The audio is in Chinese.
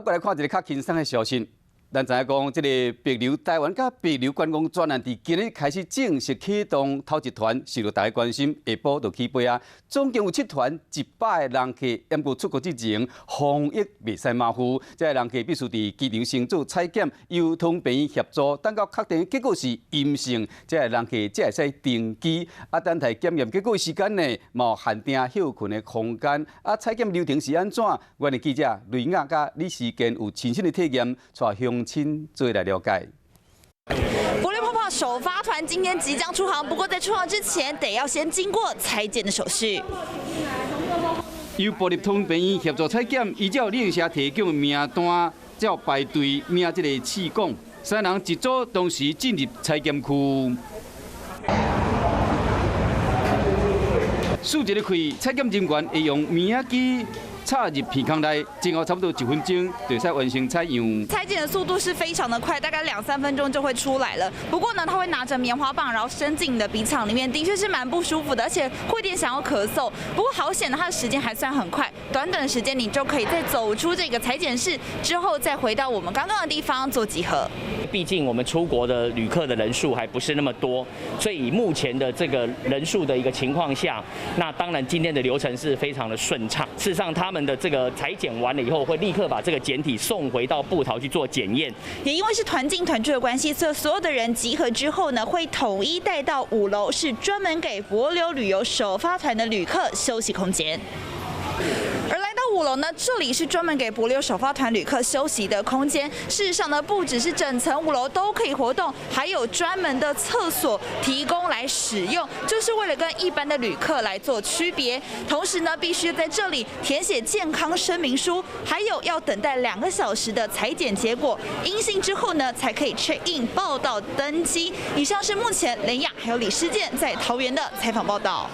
过来看一个较轻松的消息。咱知影讲，这个帛琉台湾甲帛琉观光专案，伫今日开始正式启动，头一团受到大家关心，下晡就起飞啊！总共有7团100个人客，要过出国之前，防疫袂使马虎。这个人客必须伫机场先做采检，由通病院协助，等到确定结果是阴性，这个人客才会使登机。等待检验结果的时间呢，冇限定休困的空间。采检流程是安怎？阮的记者雷亚甲李时间有亲身的体验，带乡亲做来了解。帛琉泡泡首发团今天即将出航，不过在出航之前，得要先经过采检的手续。由帛琉通病院协助采检，依照旅行社提供的名单，才有排队领这个试管。3人一组，同时进入采检区。数一日开，采检人员会用名仔机插入鼻孔内，前后差不多1分钟就使完成采样。采检的速度是非常的快，大概2-3分钟就会出来了。不过呢，他会拿着棉花棒，然后伸进你的鼻腔里面，的确是蛮不舒服的，而且会有点想要咳嗽。不过好险呢，它的时间还算很快，短短的时间你就可以再走出这个采检室，之后再回到我们刚刚的地方做集合。毕竟我们出国的旅客的人数还不是那么多，所以以目前的这个人数的一个情况下，那当然今天的流程是非常的顺畅。事实上，他们的这个采检完了以后，会立刻把这个检体送回到部桃去做检验。也因为是团进团出的关系，所以所有的人集合之后呢，会统一带到5楼，是专门给帛琉旅游首发团的旅客休息空间。而来到5楼呢，这里是专门给帛琉首发团旅客休息的空间。事实上呢，不只是整层5楼都可以活动，还有专门的厕所提供来使用，就是为了跟一般的旅客来做区别。同时呢，必须在这里填写健康声明书，还有要等待2个小时的采检结果，阴性之后呢，才可以 check in 报到登机。以上是目前雷亚还有李世健在桃园的采访报道。